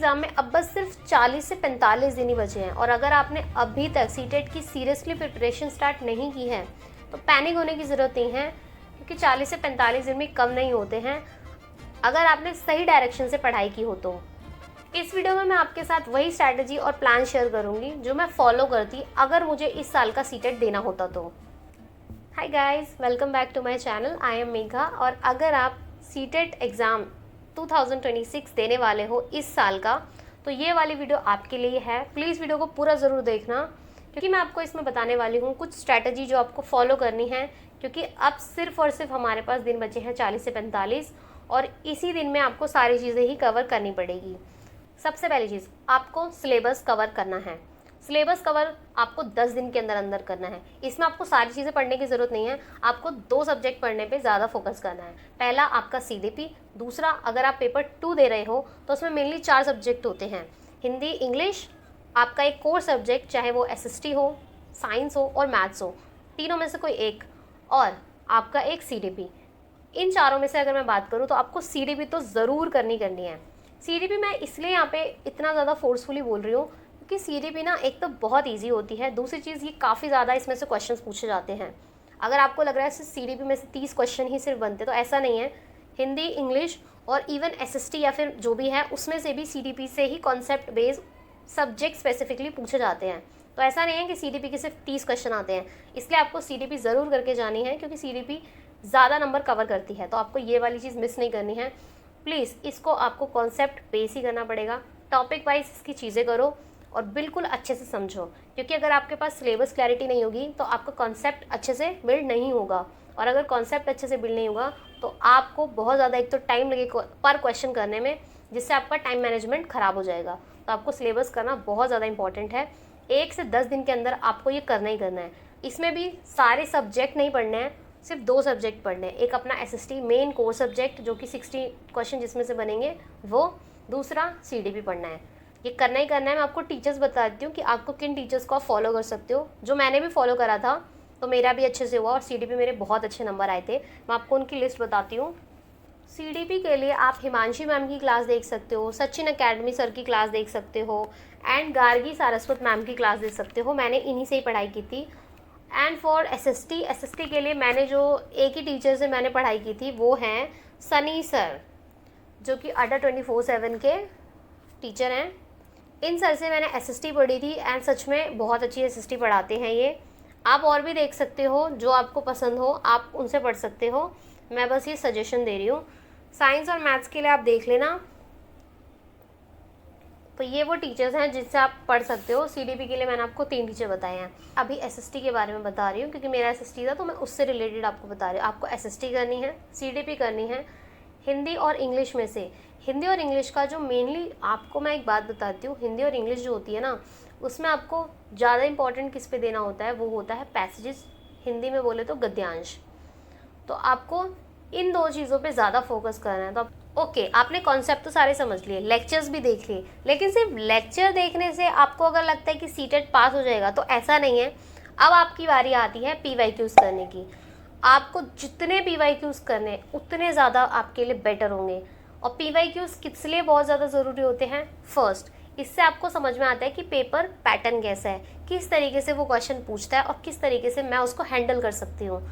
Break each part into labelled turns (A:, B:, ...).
A: Exam में अब बस सिर्फ 40 से 45 दिन ही बचे हैं और अगर आपने अभी तक सीटेट की सीरियसली प्रिपरेशन स्टार्ट नहीं की है तो पैनिक होने की ज़रूरत नहीं है, क्योंकि 40 से 45 दिन भी कम नहीं होते हैं अगर आपने सही डायरेक्शन से पढ़ाई की हो तो। इस वीडियो में मैं आपके साथ वही स्ट्रैटेजी और प्लान शेयर करूंगी जो मैं फॉलो करती अगर मुझे इस साल का सीटेट देना होता तो। Hi guys, welcome back to my channel. I am Megha. और अगर आप सीटेट एग्ज़ाम 2026 देने वाले हो इस साल का तो ये वाली वीडियो आपके लिए है। प्लीज़ वीडियो को पूरा ज़रूर देखना, क्योंकि मैं आपको इसमें बताने वाली हूँ कुछ स्ट्रैटेजी जो आपको फॉलो करनी है, क्योंकि अब सिर्फ और सिर्फ हमारे पास दिन बचे हैं 40 से 45 और इसी दिन में आपको सारी चीज़ें ही कवर करनी पड़ेगी। सबसे पहली चीज़, आपको सिलेबस कवर करना है। सिलेबस कवर आपको 10 दिन के अंदर अंदर करना है। इसमें आपको सारी चीज़ें पढ़ने की ज़रूरत नहीं है, आपको 2 सब्जेक्ट पढ़ने पे ज़्यादा फोकस करना है। पहला आपका सीडीपी, दूसरा अगर आप पेपर 2 दे रहे हो तो उसमें मेनली 4 सब्जेक्ट होते हैं, हिंदी, इंग्लिश, आपका एक कोर सब्जेक्ट चाहे वो एसएसटी हो, साइंस हो और मैथ्स हो, तीनों में से कोई एक, और आपका एक सीडीपी। इन चारों में से अगर मैं बात करूँ तो आपको सीडीपी तो ज़रूर करनी है। सीडीपी मैं इसलिए यहाँ पे इतना ज़्यादा फोर्सफुली बोल रही हूँ क्योंकि सीडीपी ना एक तो बहुत इजी होती है, दूसरी चीज़ ये काफ़ी ज़्यादा इसमें से क्वेश्चंस पूछे जाते हैं। अगर आपको लग रहा है सीडीपी में से 30 क्वेश्चन ही सिर्फ बनते, तो ऐसा नहीं है। हिंदी, इंग्लिश और इवन एसएसटी या फिर जो भी है उसमें से भी सीडीपी से ही कॉन्सेप्ट बेस्ड सब्जेक्ट स्पेसिफिकली पूछे जाते हैं। तो ऐसा नहीं है कि सीडीपी के सिर्फ 30 क्वेश्चन आते हैं, इसलिए आपको सीडीपी ज़रूर करके जानी है, क्योंकि सीडीपी ज़्यादा नंबर कवर करती है। तो आपको ये वाली चीज़ मिस नहीं करनी है। प्लीज़ इसको आपको कॉन्सेप्ट बेस ही करना पड़ेगा, टॉपिक वाइज इसकी चीज़ें करो और बिल्कुल अच्छे से समझो, क्योंकि अगर आपके पास सिलेबस क्लैरिटी नहीं होगी तो आपका कॉन्सेप्ट अच्छे से बिल्ड नहीं होगा, और अगर कॉन्सेप्ट अच्छे से बिल्ड नहीं होगा तो आपको बहुत ज़्यादा एक तो टाइम लगेगा पर क्वेश्चन करने में, जिससे आपका टाइम मैनेजमेंट ख़राब हो जाएगा। तो आपको सिलेबस करना बहुत ज़्यादा इंपॉर्टेंट है। 1 से 10 दिन के अंदर आपको ये करना ही करना है। इसमें भी सारे सब्जेक्ट नहीं पढ़ने हैं, सिर्फ 2 सब्जेक्ट पढ़ने हैं। एक अपना एसएसटी मेन कोर सब्जेक्ट जो कि 60 क्वेश्चन जिसमें से बनेंगे वो, दूसरा सीडीपी पढ़ना है। ये करना ही करना है। मैं आपको टीचर्स बताती हूँ कि आपको किन टीचर्स को आप फॉलो कर सकते हो, जो मैंने भी फॉलो करा था तो मेरा भी अच्छे से हुआ और सीडीपी मेरे बहुत अच्छे नंबर आए थे। मैं आपको उनकी लिस्ट बताती हूँ। सीडीपी के लिए आप हिमांशी मैम की क्लास देख सकते हो, सचिन अकेडमी सर की क्लास देख सकते हो एंड गार्गी सारस्वत मैम की क्लास देख सकते हो। मैंने इन्हीं से ही पढ़ाई की थी। एंड फॉर एसएसटी के लिए मैंने जो एक ही टीचर से मैंने पढ़ाई की थी वो हैं सनी सर, जो कि अड्डा 24/7 के टीचर हैं। इन सर से मैंने एसएसटी पढ़ी थी एंड सच में बहुत अच्छी एसएसटी पढ़ाते हैं ये। आप और भी देख सकते हो, जो आपको पसंद हो आप उनसे पढ़ सकते हो। मैं बस ये सजेशन दे रही हूँ। साइंस और मैथ्स के लिए आप देख लेना। तो ये वो टीचर्स हैं जिनसे आप पढ़ सकते हो। सीडीपी के लिए मैंने आपको 3 टीचर बताए हैं। अभी एसएसटी के बारे में बता रही हूँ क्योंकि मेरा एसएसटी था तो मैं उससे रिलेटेड आपको बता रही हूँ। आपको एसएसटी करनी है, सीडीपी करनी है। हिंदी और इंग्लिश में से हिंदी और इंग्लिश का जो मेनली आपको मैं एक बात बताती हूँ, हिंदी और इंग्लिश जो होती है ना, उसमें आपको ज़्यादा इंपॉर्टेंट किस पे देना होता है, वो होता है पैसेजेस, हिंदी में बोले तो गद्यांश। तो आपको इन 2 चीज़ों पे ज़्यादा फोकस करना है। तो ओके, आपने कॉन्सेप्ट तो सारे समझ लिए, लेक्चर्स भी देख लिए, लेकिन सिर्फ लेक्चर देखने से आपको अगर लगता है कि सीटेट पास हो जाएगा तो ऐसा नहीं है। अब आपकी बारी आती है पीवाईक्यूज़ करने की। आपको जितने पीवाईक्यूज़ करने उतने ज़्यादा आपके लिए बेटर होंगे। और पीवाईक्यूज़ किस लिए बहुत ज़्यादा ज़रूरी होते हैं? फर्स्ट, इससे आपको समझ में आता है कि पेपर पैटर्न कैसा है, किस तरीके से वो क्वेश्चन पूछता है और किस तरीके से मैं उसको हैंडल कर सकती हूँ,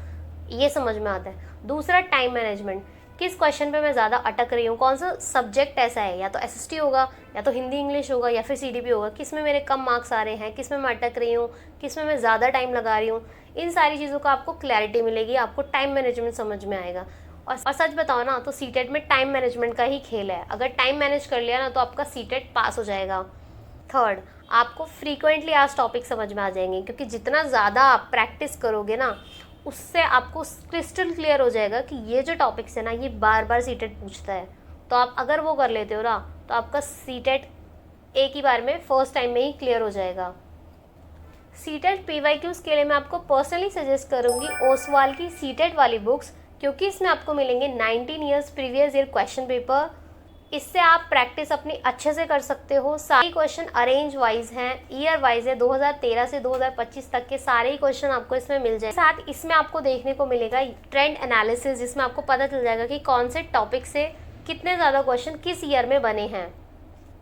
A: ये समझ में आता है। दूसरा, टाइम मैनेजमेंट, किस क्वेश्चन पे मैं ज़्यादा अटक रही हूँ, कौन सा सब्जेक्ट ऐसा है, या तो एसएसटी होगा या तो हिंदी इंग्लिश होगा या फिर सीडीपी होगा, किस में मेरे कम मार्क्स आ रहे हैं, किस में मैं अटक रही हूँ, किस में मैं ज़्यादा टाइम लगा रही हूँ। इन सारी चीज़ों का आपको क्लैरिटी मिलेगी, आपको टाइम मैनेजमेंट समझ में आएगा। और सच बताओ ना तो सीटेट में टाइम मैनेजमेंट का ही खेल है। अगर टाइम मैनेज कर लिया ना तो आपका सीटेट पास हो जाएगा। थर्ड, आपको फ्रीक्वेंटली आज टॉपिक समझ में आ जाएंगे, क्योंकि जितना ज़्यादा आप प्रैक्टिस करोगे ना उससे आपको क्रिस्टल क्लियर हो जाएगा कि ये जो टॉपिक्स है ना ये बार बार सीटेट पूछता है। तो आप अगर वो कर लेते हो ना तो आपका सीटेट एक ही बार में फर्स्ट टाइम में ही क्लियर हो जाएगा। सीटेट पीवाईक्यूज़ के लिए मैं आपको पर्सनली सजेस्ट करूँगी ओसवाल की सीटेट वाली बुक्स, क्योंकि इसमें आपको मिलेंगे 19 years previous year question paper. इससे आप प्रैक्टिस अपनी अच्छे से कर सकते हो। सारे क्वेश्चन अरेंज वाइज हैं, ईयर वाइज है, 2013 से 2025 तक के सारे ही क्वेश्चन आपको इसमें मिल जाए। साथ इसमें आपको देखने को मिलेगा ट्रेंड एनालिसिस, जिसमें आपको पता चल जाएगा कि कौन से टॉपिक से कितने ज़्यादा क्वेश्चन किस ईयर में बने हैं।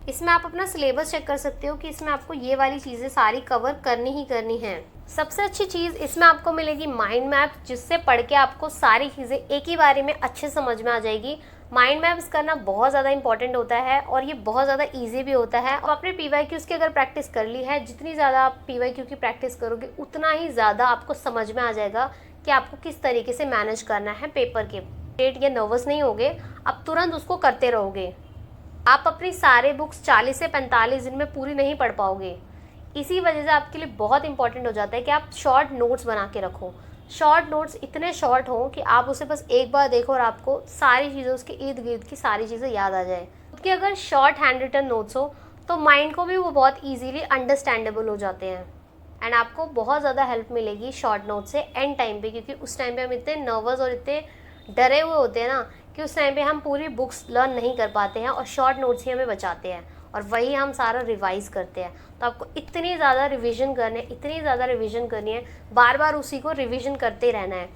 A: इसमें आप अपना सिलेबस चेक कर सकते हो कि इसमें आपको ये वाली चीज़ें सारी कवर करनी ही करनी है। सबसे अच्छी चीज़ इसमें आपको मिलेगी माइंड मैप, जिससे पढ़ के आपको सारी चीज़ें एक ही बारे में अच्छे समझ में आ जाएगी। माइंड मैप्स करना बहुत ज़्यादा इंपॉर्टेंट होता है और ये बहुत ज़्यादा इजी भी होता है। और आपने PYQs की अगर प्रैक्टिस कर ली है, जितनी ज़्यादा आप PYQ की प्रैक्टिस करोगे उतना ही ज़्यादा आपको समझ में आ जाएगा कि आपको किस तरीके से मैनेज करना है पेपर के। डेट या नर्वस नहीं होगे, आप तुरंत उसको करते रहोगे। आप अपनी सारे बुक्स 40 से 45 दिन में पूरी नहीं पढ़ पाओगे। इसी वजह से आपके लिए बहुत इंपॉर्टेंट हो जाता है कि आप शॉर्ट नोट्स बना के रखो। शॉर्ट नोट्स इतने शॉर्ट हों कि आप उसे बस एक बार देखो और आपको सारी चीज़ें, उसके इर्द गिर्द की सारी चीज़ें याद आ जाए। क्योंकि अगर शॉर्ट हैंड रिटन नोट्स हो तो माइंड को भी वो बहुत ईजीली अंडरस्टैंडेबल हो जाते हैं। एंड आपको बहुत ज़्यादा हेल्प मिलेगी शॉर्ट नोट से एंड टाइम पे, क्योंकि उस टाइम पे हम इतने नर्वस और इतने डरे हुए होते हैं ना कि उस टाइम पे हम पूरी बुक्स लर्न नहीं कर पाते हैं और शॉर्ट नोट्स ही हमें बचाते हैं और वही हम सारा रिवाइज करते हैं। तो आपको इतनी ज़्यादा रिवीजन करनी है, बार बार उसी को रिवीजन करते रहना है।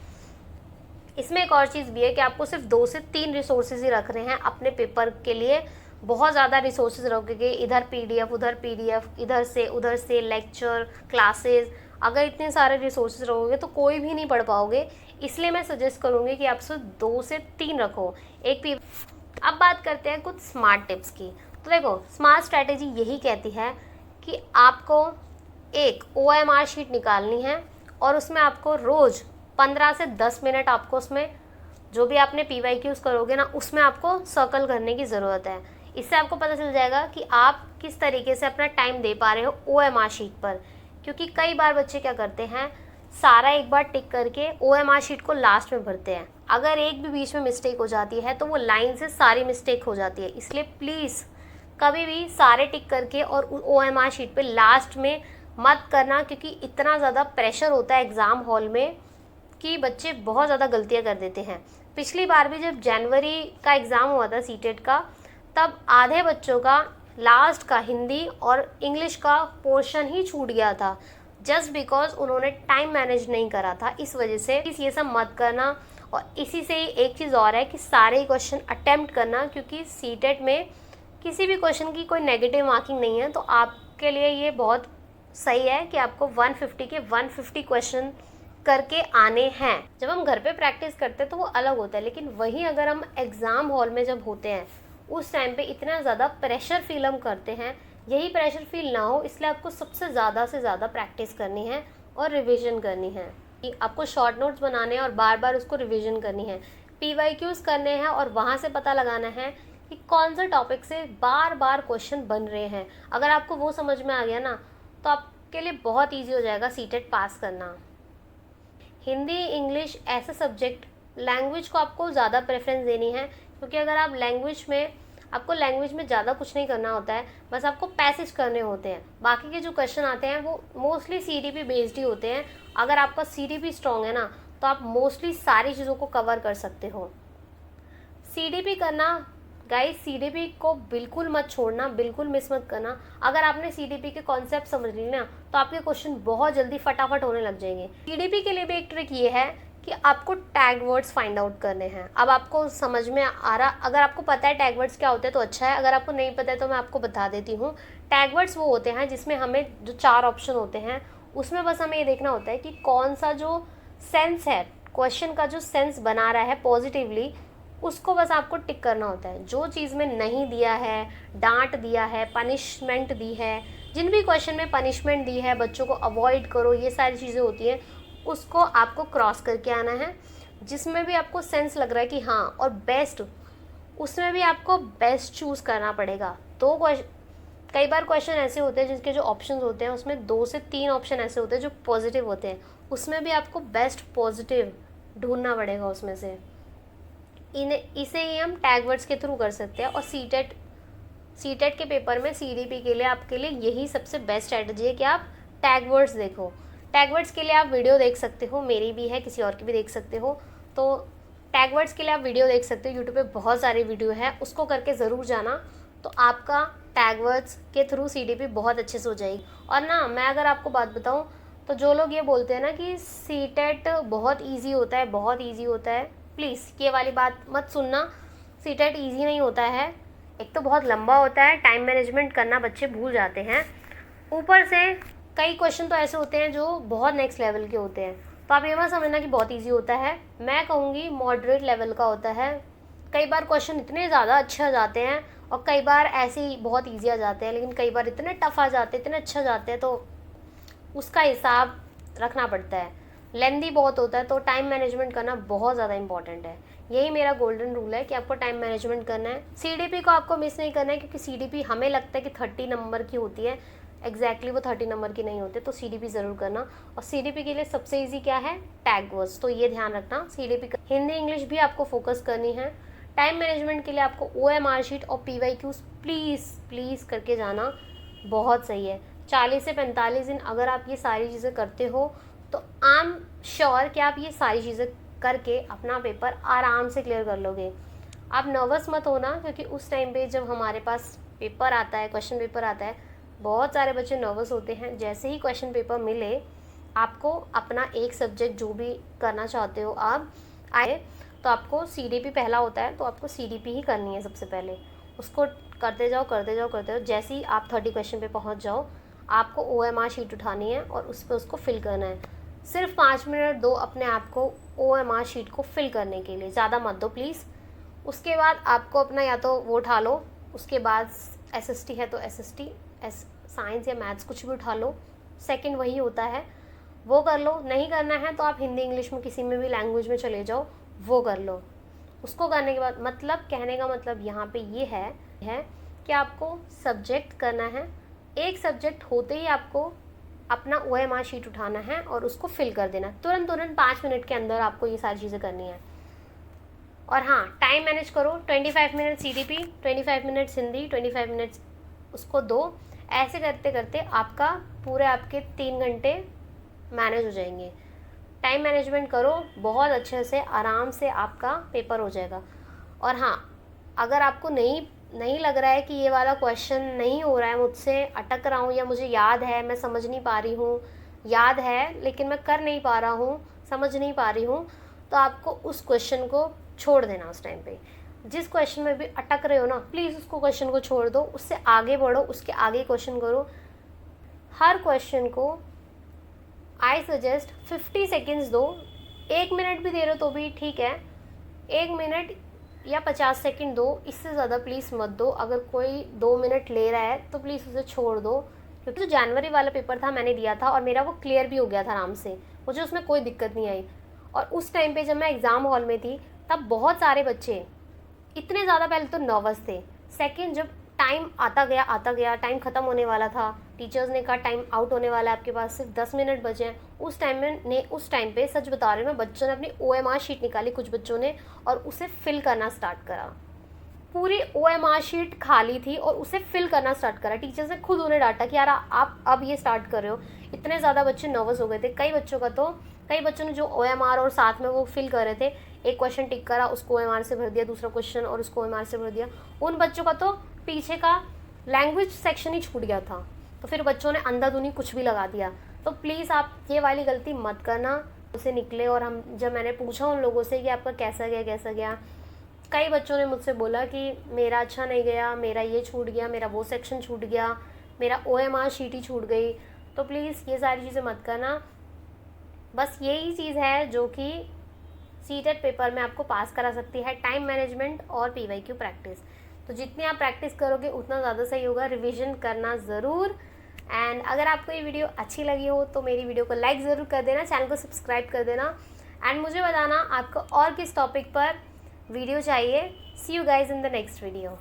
A: इसमें एक और चीज़ भी है कि आपको सिर्फ 2 से 3 रिसोर्सेज ही रख रहे हैं अपने पेपर के लिए। बहुत ज़्यादा रिसोर्सेज रखोगे, इधर PDF उधर PDF, इधर से उधर से लेक्चर क्लासेस, अगर इतने सारे रिसोर्सेज रखोगे तो कोई भी नहीं पढ़ पाओगे। इसलिए मैं सजेस्ट करूँगी कि आप सिर्फ 2 से 3 रखो एक। अब बात करते हैं कुछ स्मार्ट टिप्स की। तो देखो, स्मार्ट स्ट्रैटेजी यही कहती है कि आपको एक OMR शीट निकालनी है और उसमें आपको रोज़ 15 से 10 मिनट आपको उसमें जो भी आपने PYQs करोगे ना उसमें आपको सर्कल करने की ज़रूरत है। इससे आपको पता चल जाएगा कि आप किस तरीके से अपना टाइम दे पा रहे हो OMR शीट पर। क्योंकि कई बार बच्चे क्या करते हैं, सारा एक बार टिक करके OMR शीट को लास्ट में भरते हैं। अगर एक भी बीच में मिस्टेक हो जाती है तो वो लाइन से सारी मिस्टेक हो जाती है। इसलिए प्लीज़ कभी भी सारे टिक करके और OMR शीट पे लास्ट में मत करना, क्योंकि इतना ज़्यादा प्रेशर होता है एग्ज़ाम हॉल में कि बच्चे बहुत ज़्यादा गलतियाँ कर देते हैं। पिछली बार भी जब जनवरी का एग्ज़ाम हुआ था सीटेट का, तब आधे बच्चों का लास्ट का हिंदी और इंग्लिश का पोर्शन ही छूट गया था, जस्ट बिकॉज उन्होंने टाइम मैनेज नहीं करा था। इस वजह से ये सब मत करना। और इसी से ही एक चीज़ और है कि सारे ही क्वेश्चन अटेम्प्ट करना, क्योंकि सीटेट में किसी भी क्वेश्चन की कोई नेगेटिव मार्किंग नहीं है। तो आपके लिए ये बहुत सही है कि आपको 150 के 150 क्वेश्चन करके आने हैं। जब हम घर पे प्रैक्टिस करते हैं तो वो अलग होता है, लेकिन वहीं अगर हम एग्ज़ाम हॉल में जब होते हैं उस टाइम पे इतना ज़्यादा प्रेशर फील हम करते हैं। यही प्रेशर फील ना हो इसलिए आपको सबसे ज़्यादा से ज़्यादा प्रैक्टिस करनी है और रिवीजन करनी है। आपको शॉर्ट नोट्स बनाने हैं और बार बार उसको रिवीजन करनी है। PYQs करने हैं और वहाँ से पता लगाना है कि कौन सा टॉपिक से बार बार क्वेश्चन बन रहे हैं। अगर आपको वो समझ में आ गया ना तो आपके लिए बहुत ईजी हो जाएगा सीटेट पास करना। हिंदी इंग्लिश ऐसे सब्जेक्ट, लैंग्वेज को आपको ज़्यादा प्रेफरेंस देनी है, क्योंकि अगर आप आपको लैंग्वेज में ज़्यादा कुछ नहीं करना होता है, बस आपको पैसेज करने होते हैं। बाकी के जो क्वेश्चन आते हैं वो मोस्टली CDP बेस्ड ही होते हैं। अगर आपका CDP स्ट्रॉन्ग है ना तो आप मोस्टली सारी चीज़ों को कवर कर सकते हो। CDP करना गाइस, CDP को बिल्कुल मत छोड़ना, बिल्कुल मिस मत करना। अगर आपने CDP के कॉन्सेप्ट समझ लिए ना तो आपके क्वेश्चन बहुत जल्दी फटाफट होने लग जाएंगे। CDP के लिए भी एक ट्रिक ये है कि आपको टैग वर्ड्स फाइंड आउट करने हैं। अब आपको समझ में आ रहा, अगर आपको पता है टैग वर्ड्स क्या होते हैं तो अच्छा है, अगर आपको नहीं पता है तो मैं आपको बता देती हूँ। टैग वर्ड्स वो होते हैं जिसमें हमें जो 4 ऑप्शन होते हैं उसमें बस हमें ये देखना होता है कि कौन सा जो सेंस है, क्वेश्चन का जो सेंस बना रहा है पॉजिटिवली, उसको बस आपको टिक करना होता है। जो चीज़ में नहीं दिया है, डांट दिया है, पनिशमेंट दी है, जिन भी क्वेश्चन में पनिशमेंट दी है, बच्चों को अवॉइड करो, ये सारी चीज़ें होती हैं, उसको आपको क्रॉस करके आना है। जिसमें भी आपको सेंस लग रहा है कि हाँ, और बेस्ट, उसमें भी आपको बेस्ट चूज़ करना पड़ेगा। तो कई बार क्वेश्चन ऐसे होते हैं जिसके जो ऑप्शंस होते हैं उसमें 2 से 3 ऑप्शन ऐसे होते हैं जो पॉजिटिव होते हैं, उसमें भी आपको बेस्ट पॉजिटिव ढूंढना पड़ेगा उसमें से। इसे ही हम टैग वर्ड्स के थ्रू कर सकते हैं। और सीटेट के पेपर में CDP के लिए आपके लिए यही सबसे बेस्ट स्ट्रैटेजी है कि आप टैग वर्ड्स देखो। टैग वर्ड्स के लिए आप वीडियो देख सकते हो, मेरी भी है, किसी और की भी देख सकते हो। तो टैग वर्ड्स के लिए आप वीडियो देख सकते हो, यूट्यूब पे बहुत सारी वीडियो है, उसको करके ज़रूर जाना। तो आपका टैग वर्ड्स के थ्रू CDP बहुत अच्छे से हो जाएगी। और ना, मैं अगर आपको बात बताऊँ तो जो लोग ये बोलते हैं ना कि सीटेट बहुत ईजी होता है, प्लीज़ ये वाली बात मत सुनना। सीटेट ईजी नहीं होता है, एक तो बहुत लंबा होता है, टाइम मैनेजमेंट करना बच्चे भूल जाते हैं, ऊपर से कई क्वेश्चन तो ऐसे होते हैं जो बहुत नेक्स्ट लेवल के होते हैं। तो आप ये मत समझना कि बहुत ईजी होता है, मैं कहूँगी मॉडरेट लेवल का होता है। कई बार क्वेश्चन इतने ज़्यादा अच्छे आ जाते हैं और कई बार ऐसे ही बहुत ईजी आ जाते हैं, लेकिन कई बार इतने टफ आ जाते हैं, इतने अच्छे आ जाते हैं, तो उसका हिसाब रखना पड़ता है। लेंदी बहुत होता है, तो टाइम मैनेजमेंट करना बहुत ज़्यादा इंपॉर्टेंट है। यही मेरा गोल्डन रूल है कि आपको टाइम मैनेजमेंट करना है। सीडीपी को आपको मिस नहीं करना है, क्योंकि सीडीपी हमें लगता है कि 30 नंबर की होती है, एग्जैक्टली वो 30 नंबर की नहीं होते, तो सीडीपी ज़रूर करना। और सीडीपी के लिए सबसे ईजी क्या है, टैग वर्ड्स, तो ये ध्यान रखना। सीडीपी हिंदी इंग्लिश भी आपको फोकस करनी है। टाइम मैनेजमेंट के लिए आपको OMR शीट और PYQs प्लीज़ करके जाना, बहुत सही है। 40 से 45 दिन अगर आप ये सारी चीज़ें करते हो तो आई एम श्योर कि आप ये सारी चीज़ें करके अपना पेपर आराम से क्लियर कर लोगे। आप नर्वस मत होना, क्योंकि उस टाइम पे जब हमारे पास पेपर आता है, क्वेश्चन पेपर आता है, बहुत सारे बच्चे नर्वस होते हैं। जैसे ही क्वेश्चन पेपर मिले, आपको अपना एक सब्जेक्ट जो भी करना चाहते हो आप आए, तो आपको CDP पहला होता है, तो आपको CDP ही करनी है सबसे पहले। उसको करते जाओ। जैसे ही आप 30 क्वेश्चन पे पहुंच जाओ, आपको OMR शीट उठानी है और उस पर उसको फिल करना है। सिर्फ 5 मिनट दो अपने आप को OMR शीट को फिल करने के लिए, ज़्यादा मत दो प्लीज़। उसके बाद आपको अपना या तो वो उठा लो, उसके बाद SST है तो SST, साइंस या मैथ्स कुछ भी उठा लो, सेकंड वही होता है, वो कर लो। नहीं करना है तो आप हिंदी इंग्लिश में किसी में भी लैंग्वेज में चले जाओ, वो कर लो। उसको करने के बाद मतलब कहने का मतलब यहाँ पे ये है कि आपको सब्जेक्ट करना है। एक सब्जेक्ट होते ही आपको अपना OMR शीट उठाना है और उसको फिल कर देना, तुरंत 5 मिनट के अंदर आपको ये सारी चीज़ें करनी है। और हाँ, टाइम मैनेज करो, 25 minute CDP, 25 minutes Hindi, 25 minutes उसको दो। ऐसे करते करते आपका पूरे आपके 3 घंटे मैनेज हो जाएंगे। टाइम मैनेजमेंट करो बहुत अच्छे से, आराम से आपका पेपर हो जाएगा। और हाँ, अगर आपको नहीं लग रहा है कि ये वाला क्वेश्चन नहीं हो रहा है, मुझसे अटक रहा हूँ, या मुझे याद है मैं समझ नहीं पा रही हूँ, याद है लेकिन मैं कर नहीं पा रहा हूँ, समझ नहीं पा रही हूँ, तो आपको उस क्वेश्चन को छोड़ देना। उस टाइम पे जिस क्वेश्चन में भी अटक रहे हो ना, प्लीज़ उसको क्वेश्चन को छोड़ दो, उससे आगे बढ़ो, उसके आगे क्वेश्चन करो। हर क्वेश्चन को आई सजेस्ट 50 सेकेंड्स दो। 1 मिनट भी दे रहे हो तो भी ठीक है, 1 मिनट या 50 सेकेंड दो, इससे ज़्यादा प्लीज़ मत दो। अगर कोई 2 मिनट ले रहा है तो प्लीज़ उसे छोड़ दो, क्योंकि जो जनवरी वाला पेपर था मैंने दिया था और मेरा वो क्लियर भी हो गया था आराम से, मुझे उसमें कोई दिक्कत नहीं आई। और उस टाइम पे जब मैं एग्ज़ाम हॉल में थी, तब बहुत सारे बच्चे इतने ज़्यादा पहले तो नर्वस थे, सेकेंड जब टाइम आता गया, टाइम ख़त्म होने वाला था, टीचर्स ने कहा टाइम आउट होने वाला है, आपके पास सिर्फ 10 मिनट बचे हैं, उस टाइम पे सच बता रही हूँ मैं, बच्चों ने अपनी OMR शीट निकाली, कुछ बच्चों ने, और उसे फिल करना स्टार्ट करा। पूरी OMR शीट खाली थी और उसे फिल करना स्टार्ट करा। टीचर्स ने खुद उन्हें डांटा कि यार आप अब ये स्टार्ट कर रहे हो। इतने ज़्यादा बच्चे नर्वस हो गए थे। कई बच्चों ने जो OMR और साथ में वो फिल कर रहे थे, एक क्वेश्चन टिक करा, उसको OMR से भर दिया, दूसरा क्वेश्चन और उसको OMR से भर दिया। उन बच्चों का तो पीछे का लैंग्वेज सेक्शन ही छूट गया था, तो फिर बच्चों ने अंधाधुनी कुछ भी लगा दिया। तो प्लीज़ आप ये वाली गलती मत करना। उसे निकले और जब मैंने पूछा उन लोगों से कि आपका कैसा गया, कई बच्चों ने मुझसे बोला कि मेरा अच्छा नहीं गया, मेरा ये छूट गया, मेरा वो सेक्शन छूट गया, मेरा OMR शीट ही छूट गई। तो प्लीज़ ये सारी चीज़ें मत करना। बस यही चीज़ है जो कि CTET पेपर में आपको पास करा सकती है, टाइम मैनेजमेंट और PYQ प्रैक्टिस। तो जितनी आप प्रैक्टिस करोगे उतना ज़्यादा सही होगा। रिवीजन करना ज़रूर। एंड अगर आपको ये वीडियो अच्छी लगी हो तो मेरी वीडियो को लाइक ज़रूर कर देना, चैनल को सब्सक्राइब कर देना, एंड मुझे बताना आपको और किस टॉपिक पर वीडियो चाहिए। See you guys in the next video.